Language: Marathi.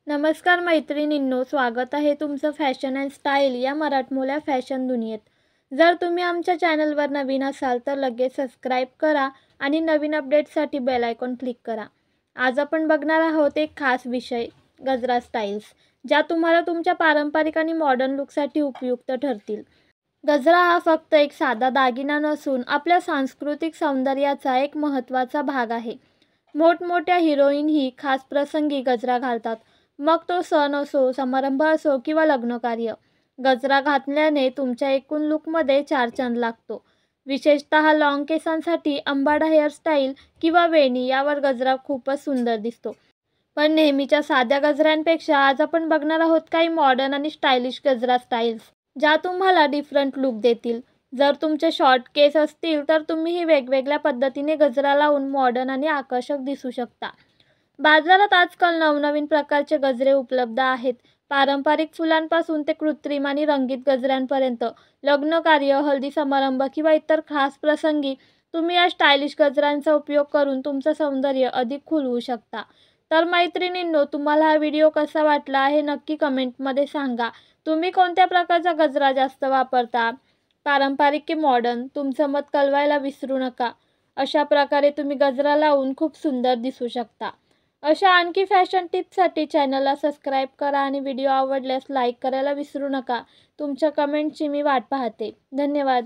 नमस्कार मैत्रिणींनो, स्वागत आहे तुमचं फॅशन अँड स्टाईल या मराठमोळ्या फॅशन दुनियेत. जर तुम्ही आमच्या चॅनलवर नवीन असाल तर लगेच सबस्क्राईब करा आणि नवीन अपडेट्ससाठी बेल आयकॉन क्लिक करा. आज आपण बघणार आहोत एक खास विषय, गजरा स्टाईल्स, ज्या तुम्हाला तुमच्या पारंपरिक आणि मॉडर्न लुकसाठी उपयुक्त ठरतील. गजरा हा फक्त एक साधा दागिना नसून आपल्या सांस्कृतिक सौंदर्याचा एक महत्त्वाचा भाग आहे. मोठमोठ्या हिरोईनही खास प्रसंगी गजरा घालतात. मग तो सण असो, समारंभ असो किंवा लग्नकार्य. गजरा घातल्याने तुमच्या एकूण लुकमध्ये चार चांद लागतो. विशेषतः लाँग केसांसाठी अंबाडा हेअरस्टाईल किंवा वेणी यावर गजरा खूपच सुंदर दिसतो. पण नेहमीच्या साध्या गजऱ्यांपेक्षा आज आपण बघणार आहोत काही मॉडर्न आणि स्टायलिश गजरा स्टाईल्स, ज्या तुम्हाला डिफरंट लुक देतील. जर तुमचे शॉर्ट केस असतील तर तुम्हीही वेगवेगळ्या पद्धतीने गजरा लावून मॉडर्न आणि आकर्षक दिसू शकता. बाजारात आजकाल नवनवीन प्रकारचे गजरे उपलब्ध आहेत. पारंपरिक फुलांपासून ते कृत्रिम आणि रंगीत गजऱ्यांपर्यंत. लग्नकार्य, हळदी समारंभ किंवा इतर खास प्रसंगी तुम्ही या स्टायलिश गजऱ्यांचा उपयोग करून तुमचं सौंदर्य अधिक खुलवू शकता. तर मैत्रिणींनो, तुम्हाला हा व्हिडिओ कसा वाटला हे नक्की कमेंटमध्ये सांगा. तुम्ही कोणत्या प्रकारचा गजरा जास्त वापरता, पारंपरिक की मॉडर्न? तुमचं मत कळवायला विसरू नका. अशा प्रकारे तुम्ही गजरा लावून खूप सुंदर दिसू शकता. अशा आणखी फॅशन टिप्ससाठी चॅनलला सबस्क्राईब करा आणि व्हिडिओ आवडल्यास लाईक करायला विसरू नका. तुमच्या कमेंटची मी वाट पाहते. धन्यवाद.